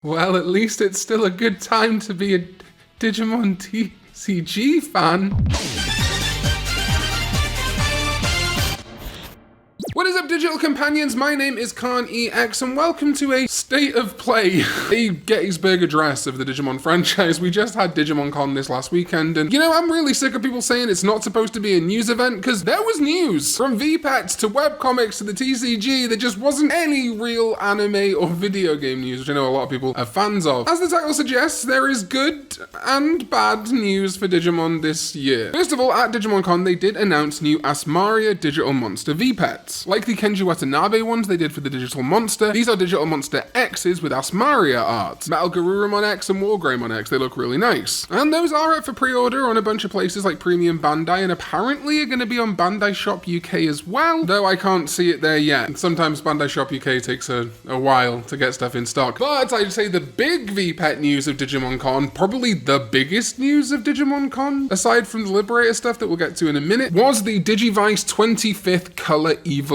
Well, at least it's still a good time to be a Digimon TCG fan. What is up, digital companions? My name is Karn EX, and welcome to a state of play, a Gettysburg Address of the Digimon franchise. We just had Digimon Con this last weekend, and you know, I'm really sick of people saying it's not supposed to be a news event, because there was news. From VPETs to webcomics to the TCG, there just wasn't any real anime or video game news, which I know a lot of people are fans of. As the title suggests, there is good and bad news for Digimon this year. First of all, at Digimon Con, they did announce new Asmaria Digital Monster VPETs. Like the Kenji Watanabe ones they did for the Digital Monster, these are Digital Monster X's with Asmaria art. Metal Garurumon X and Wargreymon X, they look really nice. And those are up for pre-order on a bunch of places like Premium Bandai, and apparently are going to be on Bandai Shop UK as well, though I can't see it there yet. Sometimes Bandai Shop UK takes a while to get stuff in stock. But I'd say the big VPET news of Digimon Con, probably the biggest news of Digimon Con, aside from the Liberator stuff that we'll get to in a minute, was the Digivice 25th Color Evolution.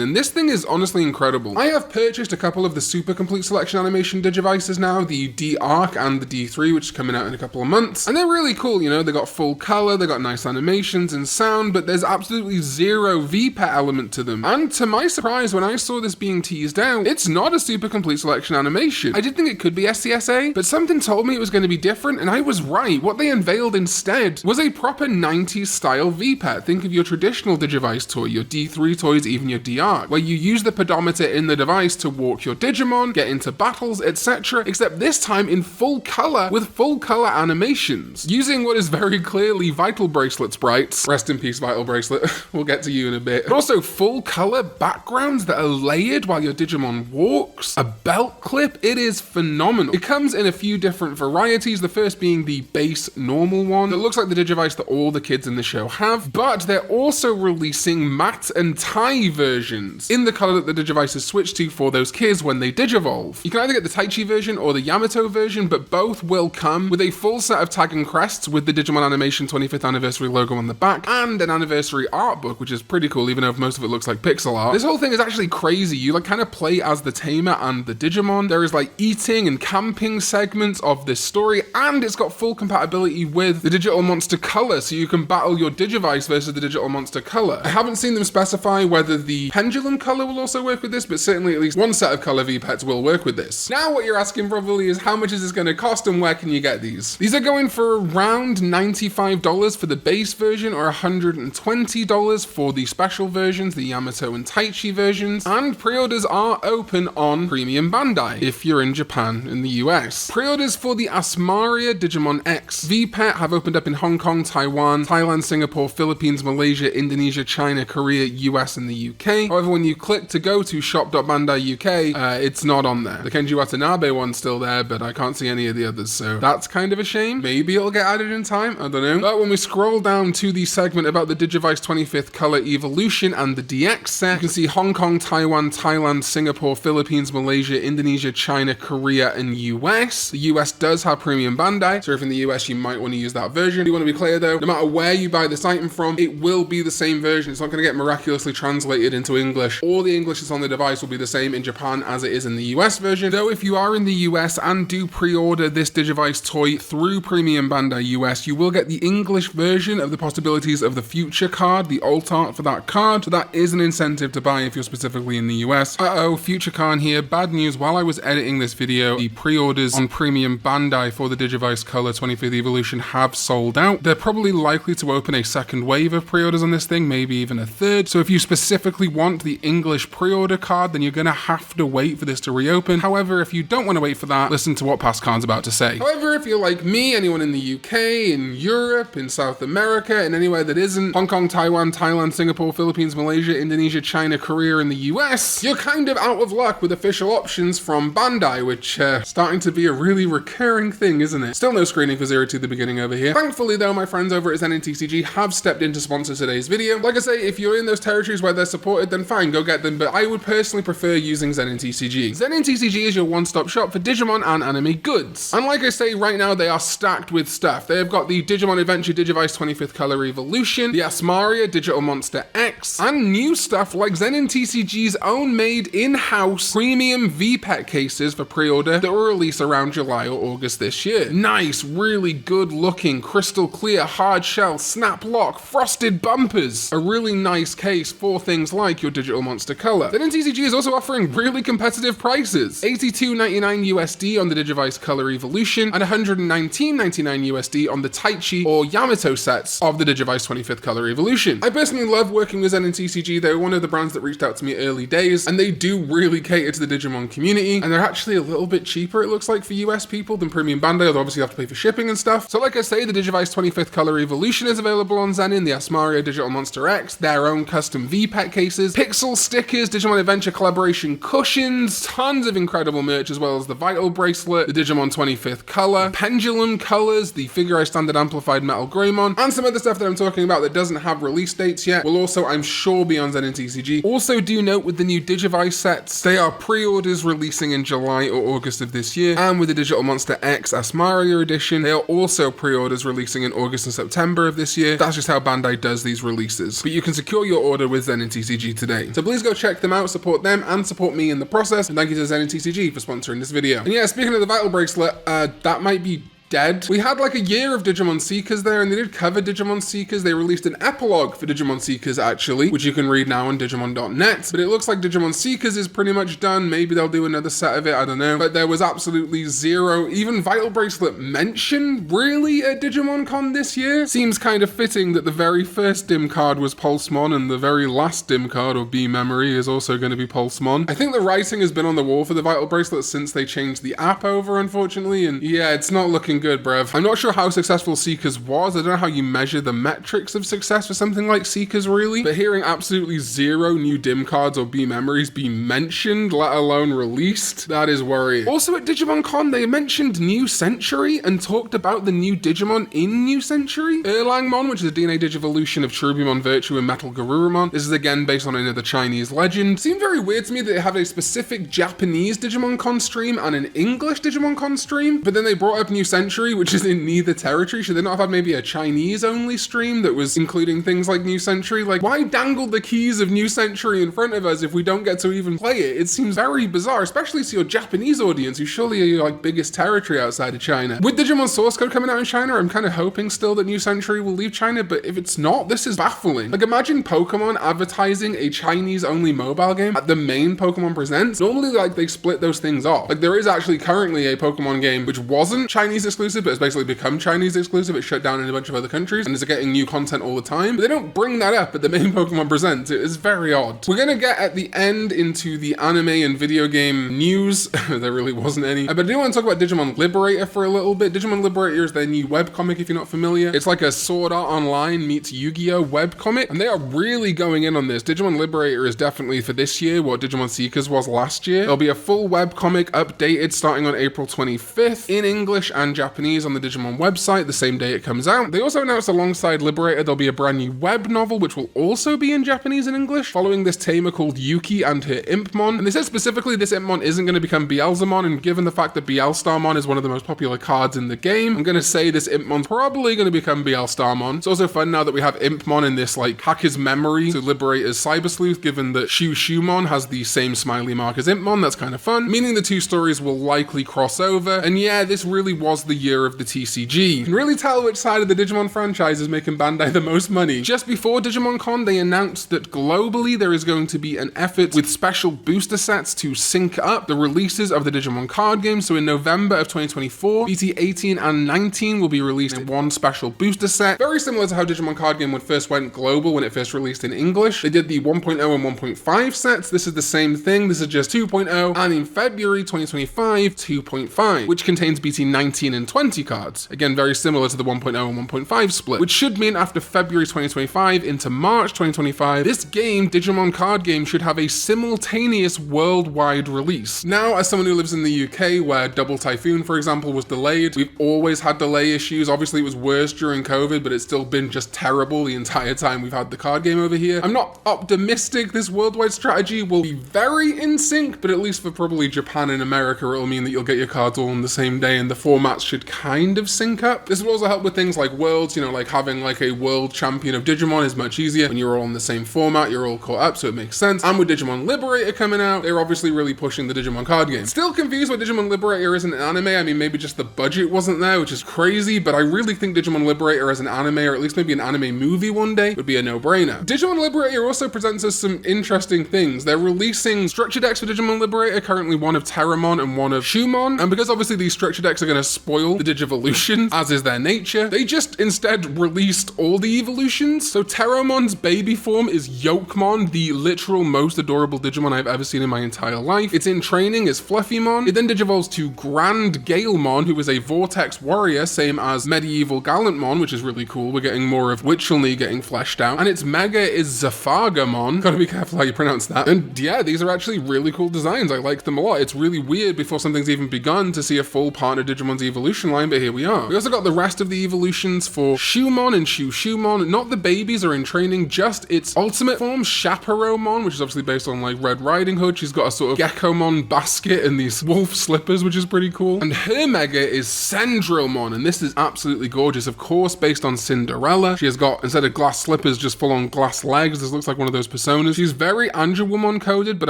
And this thing is honestly incredible. I have purchased a couple of the Super Complete Selection Animation Digivices now, the D-Arc and the D3, which is coming out in a couple of months. And they're really cool, you know, they got full color, they got nice animations and sound, but there's absolutely zero VPET element to them. And to my surprise, when I saw this being teased out, it's not a Super Complete Selection Animation. I did think it could be SCSA, but something told me it was going to be different, and I was right. What they unveiled instead was a proper 90s style VPET. Think of your traditional Digivice toy, your D3 toys, even your D-Arc, where you use the pedometer in the device to walk your Digimon, get into battles, etc., except this time in full color with full color animations, using what is very clearly Vital Bracelet sprites. Rest in peace, Vital Bracelet. We'll get to you in a bit. But also full color backgrounds that are layered while your Digimon walks, a belt clip. It is phenomenal. It comes in a few different varieties, the first being the base normal one that looks like the Digivice that all the kids in the show have, but they're also releasing matte and tie versions in the color that the Digivice is switched to for those kids when they Digivolve. You can either get the Taichi version or the Yamato version, but both will come with a full set of tag and crests with the Digimon Animation 25th Anniversary logo on the back and an anniversary art book, which is pretty cool, even though most of it looks like pixel art. This whole thing is actually crazy. You like kind of play as the tamer and the Digimon. There is like eating and camping segments of this story, and it's got full compatibility with the Digital Monster color, so you can battle your Digivice versus the Digital Monster color. I haven't seen them specify whether the pendulum color will also work with this, but certainly at least one set of color VPETs will work with this. Now what you're asking probably is how much is this going to cost and where can you get these? These are going for around $95 for the base version or $120 for the special versions, the Yamato and Taichi versions, and pre-orders are open on Premium Bandai if you're in Japan and the US. Pre-orders for the Asmaria Digimon X VPET have opened up in Hong Kong, Taiwan, Thailand, Singapore, Philippines, Malaysia, Indonesia, China, Korea, US, and the UK. However, when you click to go to shop.bandai UK, it's not on there. The Kenji Watanabe one's still there, but I can't see any of the others, so that's kind of a shame. Maybe it'll get added in time, I don't know. But when we scroll down to the segment about the Digivice 25th Color Evolution and the DX set, you can see Hong Kong, Taiwan, Thailand, Singapore, Philippines, Malaysia, Indonesia, China, Korea, and US. The US does have Premium Bandai, so if in the US you might want to use that version. You want to be clear though, no matter where you buy this item from, it will be the same version. It's not going to get miraculously translated into English. All the English that's on the device will be the same in Japan as it is in the US version. Though if you are in the US and do pre-order this Digivice toy through Premium Bandai US, you will get the English version of the Possibilities of the Future card, the alt art for that card. So that is an incentive to buy if you're specifically in the US. Future Karn here. Bad news, while I was editing this video, the pre-orders on Premium Bandai for the Digivice Color 25th Evolution have sold out. They're probably likely to open a second wave of pre-orders on this thing, maybe even a third. So if you specifically want the English pre-order card, then you're gonna have to wait for this to reopen. However, if you don't want to wait for that, listen to what Past Karn's about to say. However, if you're like me, anyone in the UK, in Europe, in South America, and anywhere that isn't Hong Kong, Taiwan, Thailand, Singapore, Philippines, Malaysia, Indonesia, China, Korea, and the US, you're kind of out of luck with official options from Bandai, which starting to be a really recurring thing, isn't it? Still no screening for 0 to the beginning over here. Thankfully though, my friends over at ZeninTCG have stepped in to sponsor today's video. Like I say, if you're in those territories where they're supported, then fine, go get them, but I would personally prefer using ZeninTCG. ZeninTCG is your one-stop shop for Digimon and anime goods. And like I say, right now they are stacked with stuff. They have got the Digimon Adventure Digivice 25th Color Evolution, the Asmaria Digital Monster X, and new stuff like ZeninTCG's own made in-house premium VPET cases for pre-order that will release around July or August this year. Nice, really good looking, crystal clear, hard shell, snap lock, frosted bumpers. A really nice case for things like your Digital Monster Color. ZeninTCG is also offering really competitive prices. $82.99 USD on the Digivice Color Evolution and $119.99 USD on the Taichi or Yamato sets of the Digivice 25th Color Evolution. I personally love working with ZeninTCG. They're one of the brands that reached out to me early days, and they do really cater to the Digimon community, and they're actually a little bit cheaper, it looks like, for US people than Premium Bandai, although obviously you have to pay for shipping and stuff. So like I say, the Digivice 25th Color Evolution is available on Zenin, the Asmaria Digital Monster X, their own custom VPET cases, pixel stickers, Digimon Adventure collaboration cushions, tons of incredible merch, as well as the Vital Bracelet, the Digimon 25th Color, Pendulum colors, the Figure Standard Amplified Metal Greymon, and some other stuff that I'm talking about that doesn't have release dates yet will also, I'm sure, be on ZeninTCG. Also do note with the new Digivice sets, they are pre-orders releasing in July or August of this year, and with the Digital Monster X Asmaria edition, they are also pre-orders releasing in August and September of this year. That's just how Bandai does these releases. But you can secure your order with ZeninTCG today. So please go check them out, support them, and support me in the process. And thank you to ZeninTCG for sponsoring this video. And yeah, speaking of the Vital Bracelet, that might be dead. We had like a year of Digimon Seekers there, and they did cover Digimon Seekers. They released an epilogue for Digimon Seekers actually, which you can read now on Digimon.net. But it looks like Digimon Seekers is pretty much done. Maybe they'll do another set of it, I don't know. But there was absolutely zero, even Vital Bracelet mention really at Digimon Con this year. Seems kind of fitting that the very first dim card was Pulsemon, and the very last dim card, or B Memory, is also going to be Pulsemon. I think the writing has been on the wall for the Vital Bracelet since they changed the app over, unfortunately, and yeah, it's not looking good, bruv. I'm not sure how successful Seekers was. I don't know how you measure the metrics of success for something like Seekers, really. But hearing absolutely zero new dim cards or B memories be mentioned, let alone released, that is worrying. Also at Digimon Con, they mentioned New Century and talked about the new Digimon in New Century. Erlangmon, which is a DNA Digivolution of Cherubimon Virtue and Metal Garurumon. This is again based on another Chinese legend. Seemed very weird to me that they have a specific Japanese Digimon Con stream and an English Digimon Con stream, but then they brought up New Century, which is in neither territory. Should they not have had maybe a Chinese only stream that was including things like New Century? Like, why dangle the keys of New Century in front of us if we don't get to even play it? It seems very bizarre, especially to your Japanese audience, who surely are your like biggest territory outside of China. With Digimon source code coming out in China, I'm kind of hoping still that New Century will leave China, but if it's not, this is baffling. Like, imagine Pokemon advertising a Chinese only mobile game at the main Pokemon Presents. Normally, like, they split those things off. Like, there is actually currently a Pokemon game which wasn't Chinese exclusive, but it's basically become Chinese exclusive. It's shut down in a bunch of other countries and is getting new content all the time. But they don't bring that up at the main Pokemon Presents. It is very odd. We're gonna get at the end into the anime and video game news. There really wasn't any. But I do want to talk about Digimon Liberator for a little bit. Digimon Liberator is their new webcomic, if you're not familiar. It's like a Sword Art Online meets Yu-Gi-Oh webcomic, and they are really going in on this. Digimon Liberator is definitely for this year what Digimon Seekers was last year. There'll be a full webcomic updated starting on April 25th in English and Japanese on the Digimon website the same day it comes out. They also announced alongside Liberator there'll be a brand new web novel which will also be in Japanese and English, following this tamer called Yuki and her Impmon. And they said specifically this Impmon isn't going to become Beelzemon, and given the fact that Beelstarmon is one of the most popular cards in the game, I'm going to say this Impmon's probably going to become Beelstarmon. It's also fun now that we have Impmon in this like Hacker's Memory to Liberator's Cyber Sleuth, given that Shumon has the same smiley mark as Impmon. That's kind of fun, meaning the two stories will likely cross over. And yeah, this really was the year of the TCG. You can really tell which side of the Digimon franchise is making Bandai the most money. Just before Digimon Con, they announced that globally there is going to be an effort with special booster sets to sync up the releases of the Digimon card game. So in November of 2024, BT 18 and 19 will be released in one special booster set. Very similar to how Digimon card game first went global when it first released in English. They did the 1.0 and 1.5 sets. This is the same thing. This is just 2.0, and in February 2025, 2.5, which contains BT 19 and in 20 cards. Again, very similar to the 1.0 and 1.5 split, which should mean after February 2025 into March 2025, this game, Digimon card game, should have a simultaneous worldwide release. Now, as someone who lives in the UK, where Double Typhoon, for example, was delayed, we've always had delay issues. Obviously, it was worse during COVID, but it's still been just terrible the entire time we've had the card game over here. I'm not optimistic this worldwide strategy will be very in sync, but at least for probably Japan and America, it'll mean that you'll get your cards all on the same day and the formats should kind of sync up. This will also help with things like worlds, you know, like having like a world champion of Digimon is much easier when you're all in the same format, you're all caught up, so it makes sense. And with Digimon Liberator coming out, they're obviously really pushing the Digimon card game. Still confused why Digimon Liberator isn't an anime. I mean, maybe just the budget wasn't there, which is crazy, but I really think Digimon Liberator as an anime, or at least maybe an anime movie one day, would be a no-brainer. Digimon Liberator also presents us some interesting things. They're releasing structure decks for Digimon Liberator, currently one of Terramon and one of Shumon, and because obviously these structure decks are going to spoil the Digivolution, as is their nature, they just instead released all the evolutions. So Terramon's baby form is Yolkmon, the literal most adorable Digimon I've ever seen in my entire life. It's in training as Fluffymon. It then digivolves to Grand Galemon, who is a Vortex Warrior, same as Medieval Gallantmon, which is really cool. We're getting more of Witchelney getting fleshed out. And its Mega is Zafargamon. Gotta be careful how you pronounce that. And yeah, these are actually really cool designs. I like them a lot. It's really weird before something's even begun to see a full partner Digimon's evolution line, but here we are. We also got the rest of the evolutions for Shumon and Shumon. Not the babies are in training, just its ultimate form, Chaperomon, which is obviously based on like Red Riding Hood. She's got a sort of Geckomon basket and these wolf slippers, which is pretty cool. And her Mega is Sendromon, and this is absolutely gorgeous. Of course, based on Cinderella. She has got, instead of glass slippers, just full-on glass legs. This looks like one of those personas. She's very Angelwomon coded, but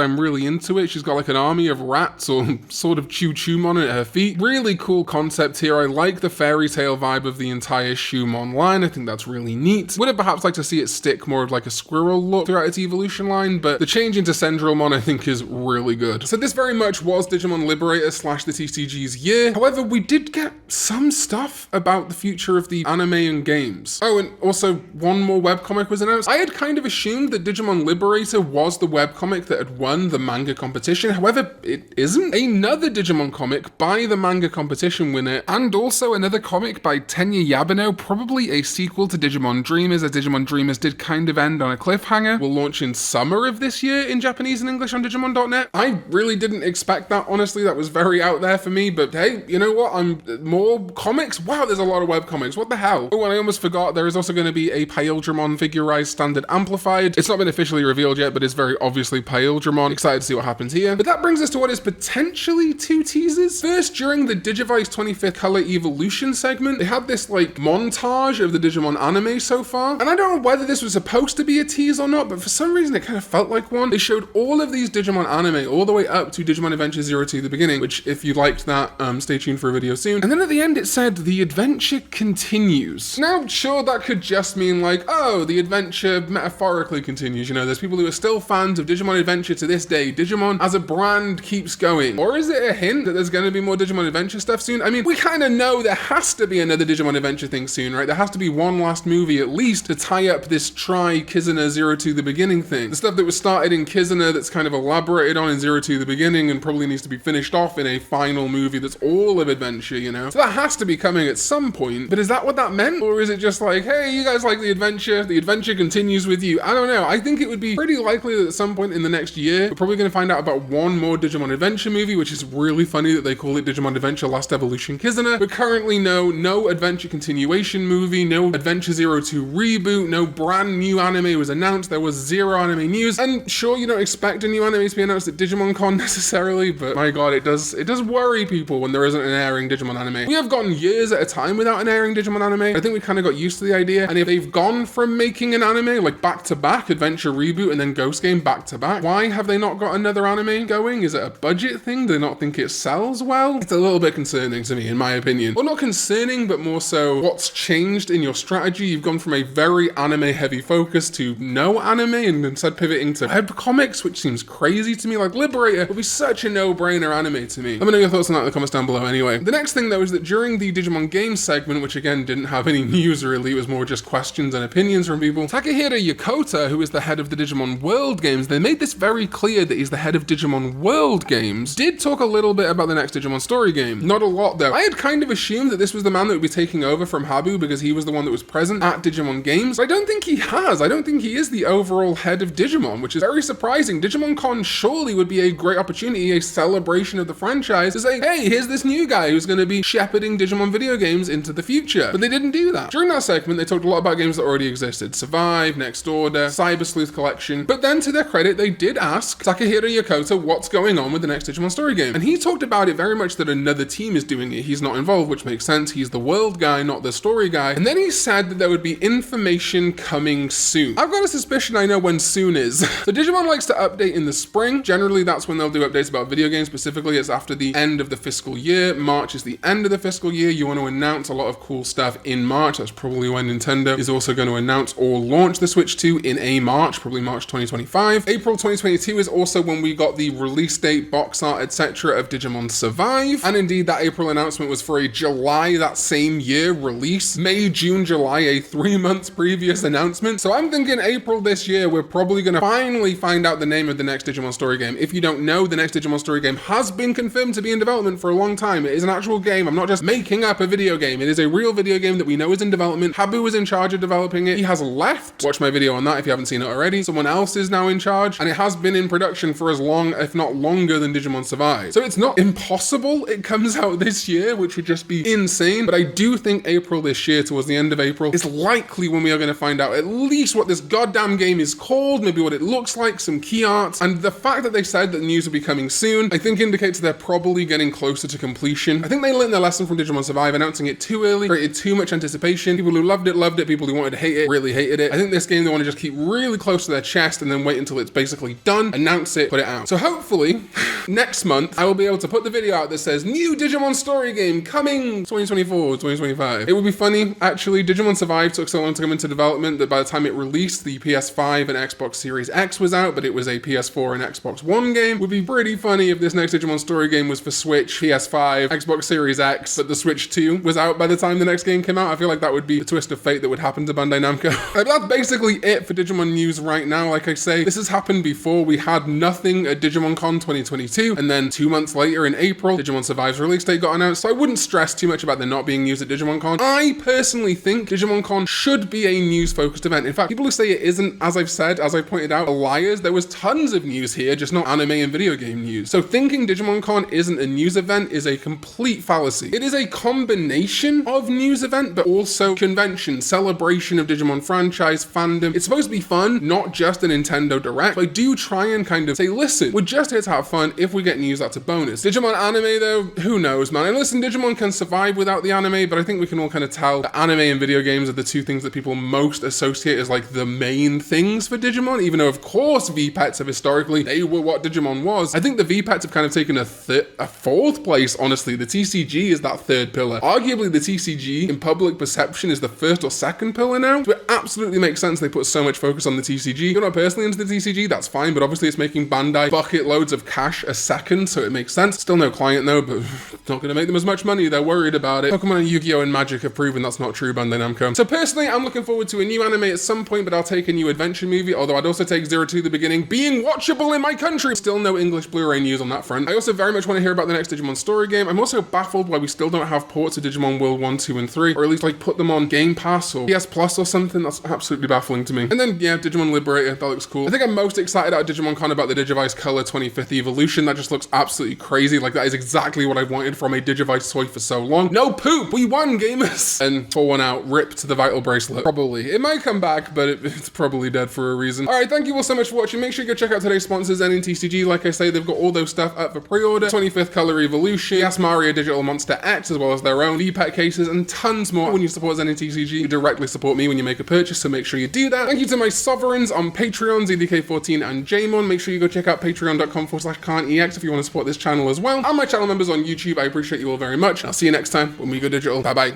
I'm really into it. She's got like an army of rats or sort of Choo-Choo-mon at her feet. Really cool concept here. I like the fairy tale vibe of the entire Shumon line. I think that's really neat. Would have perhaps liked to see it stick more of like a squirrel look throughout its evolution line, but the change into Sendromon I think is really good. So this very much was Digimon Liberator / the TCG's year. However, we did get some stuff about the future of the anime and games. Oh, and also one more webcomic was announced. I had kind of assumed that Digimon Liberator was the webcomic that had won the manga competition. However, it isn't. Another Digimon comic by the manga competition winner, and also another comic by Tenya Yabano, probably a sequel to Digimon Dreamers, as Digimon Dreamers did kind of end on a cliffhanger, will launch in summer of this year in Japanese and English on Digimon.net. I really didn't expect that, honestly. That was very out there for me, but hey, you know what? More comics? Wow, there's a lot of webcomics. What the hell? Oh, and I almost forgot, there is also going to be a Paildramon figurized standard amplified. It's not been officially revealed yet, but it's very obviously Paildramon. Excited to see what happens here. But that brings us to what is potentially two teasers. First, during the Digivice 25th Color Evolution segment, they had this like montage of the Digimon anime so far. And I don't know whether this was supposed to be a tease or not, but for some reason it kind of felt like one. They showed all of these Digimon anime all the way up to Digimon Adventure 02 the beginning, which if you liked that, stay tuned for a video soon. And then at the end it said, the adventure continues. Now, sure, that could just mean like, oh, the adventure metaphorically continues. You know, there's people who are still fans of Digimon Adventure to this day. Digimon as a brand keeps going. Or is it a hint that there's going to be more Digimon Adventure stuff soon? I mean, we kind of know there has to be another Digimon Adventure thing soon, right? There has to be one last movie at least to tie up this Kizuna 02 the beginning thing. The stuff that was started in Kizuna that's kind of elaborated on in 02 the beginning and probably needs to be finished off in a final movie that's all of adventure, you know? So that has to be coming at some point, but is that what that meant? Or is it just like, hey, you guys like the adventure continues with you? I don't know. I think it would be pretty likely that at some point in the next year, we're probably going to find out about one more Digimon Adventure movie, which is really funny that they call it Digimon Adventure Last Evolution Kizuna. But currently no adventure continuation movie, no Adventure 02 reboot, no brand new anime was announced. There was zero anime news. And sure, you don't expect a new anime to be announced at Digimon Con necessarily, but my god, it does worry people when there isn't an airing Digimon anime. We have gone years at a time without an airing Digimon anime. I think we kind of got used to the idea. And if they've gone from making an anime like back to back, Adventure reboot and then Ghost Game back to back, why have they not got another anime going? Is it a budget thing? Do they not think it sells well? It's a little bit concerning to me, in my opinion. Well, not concerning, but more so what's changed in your strategy. You've gone from a very anime heavy focus to no anime and instead pivoting to webcomics, which seems crazy to me. Like Liberator would be such a no-brainer anime to me. Let me know your thoughts on that in the comments down below anyway. The next thing though is that during the Digimon Games segment, which again didn't have any news really, it was more just questions and opinions from people, Takahiro Yokota, who is the head of the Digimon World Games, they made this very clear that he's the head of Digimon World Games, did talk a little bit about the next Digimon story game. Not a lot though. I I had kind of assumed that this was the man that would be taking over from Habu because he was the one that was present at Digimon Games, but I don't think he has. I don't think he is the overall head of Digimon, which is very surprising. Digimon Con surely would be a great opportunity, a celebration of the franchise to say, hey, here's this new guy who's going to be shepherding Digimon video games into the future. But they didn't do that. During that segment, they talked a lot about games that already existed. Survive, Next Order, Cyber Sleuth Collection. But then to their credit, they did ask Takahiro Yokota what's going on with the next Digimon story game. And he talked about it very much that another team is doing it. He's not involved, which makes sense. He's the world guy, not the story guy. And then he said that there would be information coming soon. I've got a suspicion I know when soon is. So Digimon likes to update in the spring. Generally, that's when they'll do updates about video games. Specifically, it's after the end of the fiscal year. March is the end of the fiscal year. You want to announce a lot of cool stuff in March. That's probably when Nintendo is also going to announce or launch the Switch 2 in a March, probably March 2025. April 2022 is also when we got the release date, box art, etc. of Digimon Survive. And indeed, that April announcement was for a July that same year release. May, June, July, a 3 months previous announcement. So I'm thinking April this year, we're probably going to finally find out the name of the next Digimon story game. If you don't know, the next Digimon story game has been confirmed to be in development for a long time. It is an actual game. I'm not just making up a video game. It is a real video game that we know is in development. Habu is in charge of developing it. He has left. Watch my video on that if you haven't seen it already. Someone else is now in charge, and it has been in production for as long, if not longer, than Digimon Survive. So it's not impossible it comes out this year, which would just be insane. But I do think April this year, towards the end of April, is likely when we are going to find out at least what this goddamn game is called, maybe what it looks like, some key art. And the fact that they said that the news will be coming soon, I think indicates they're probably getting closer to completion. I think they learned their lesson from Digimon Survive. Announcing it too early created too much anticipation. People who loved it. People who wanted to hate it really hated it. I think this game they want to just keep really close to their chest and then wait until it's basically done, announce it, put it out. So hopefully next month I will be able to put the video out that says new Digimon story game coming 2024, 2025. It would be funny, actually. Digimon Survive took so long to come into development that by the time it released, the PS5 and Xbox Series X was out, but it was a PS4 and Xbox One game. It would be pretty funny if this next Digimon story game was for Switch, PS5, Xbox Series X, but the Switch 2 was out by the time the next game came out. I feel like that would be a twist of fate that would happen to Bandai Namco. That's basically it for Digimon news right now. Like I say, this has happened before. We had nothing at Digimon Con 2022, and then 2 months later in April, Digimon Survive's release date got announced, so I wouldn't stress too much about there not being news at Digimon Con. I personally think Digimon Con should be a news-focused event. In fact, people who say it isn't, as I've said, as I pointed out, are liars. There was tons of news here, just not anime and video game news. So thinking Digimon Con isn't a news event is a complete fallacy. It is a combination of news event, but also convention, celebration of Digimon franchise, fandom. It's supposed to be fun, not just a Nintendo Direct. So I do try and kind of say, listen, we're just here to have fun. If we get news, that's a bonus. Digimon anime though, who knows, man. And listen, Digimon can survive without the anime, but I think we can all kind of tell that anime and video games are the two things that people most associate as like the main things for Digimon, even though of course V-Pets have historically, they were what Digimon was. I think the V-Pets have kind of taken a fourth place, honestly. The TCG is that third pillar. Arguably the TCG in public perception is the first or second pillar now. So it absolutely makes sense they put so much focus on the TCG. You're not personally into the TCG, that's fine, but obviously it's making Bandai bucket loads of cash a second, so it makes sense. Still no client though, but not gonna make them as much money. They're worried about it. Pokemon and Yu-Gi-Oh! And Magic have proven that's not true, Bandai Namco. So personally, I'm looking forward to a new anime at some point, but I'll take a new adventure movie, although I'd also take Zero to the Beginning being watchable in my country. Still no English Blu-ray news on that front. I also very much want to hear about the next Digimon story game. I'm also baffled why we still don't have ports of Digimon World 1, 2, and 3, or at least like put them on Game Pass or PS Plus or something. That's absolutely baffling to me. And then, yeah, Digimon Liberator, that looks cool. I think I'm most excited at Digimon Con about the Digivice Color 25th Evolution. That just looks absolutely crazy. Like, that is exactly what I've wanted from a Digivice toy for so long. No poop! We won, gamers! And for one out, rip to the Vital Bracelet. Probably. It might come back, but it's probably dead for a reason. Alright, thank you all so much for watching. Make sure you go check out today's sponsors, ZeninTCG. Like I say, they've got all those stuff up for pre-order. 25th Color Evolution, Yes Mario Digital Monster X, as well as their own V-Pet cases, and tons more. When you support ZeninTCG, you directly support me when you make a purchase, so make sure you do that. Thank you to my sovereigns on Patreon, ZDK14 and Jamon. Make sure you go check out patreon.com/Karn EX if you want to support this channel as well. And my channel members on YouTube, I appreciate you all very much. I'll see you next time when we go digital. Bye bye.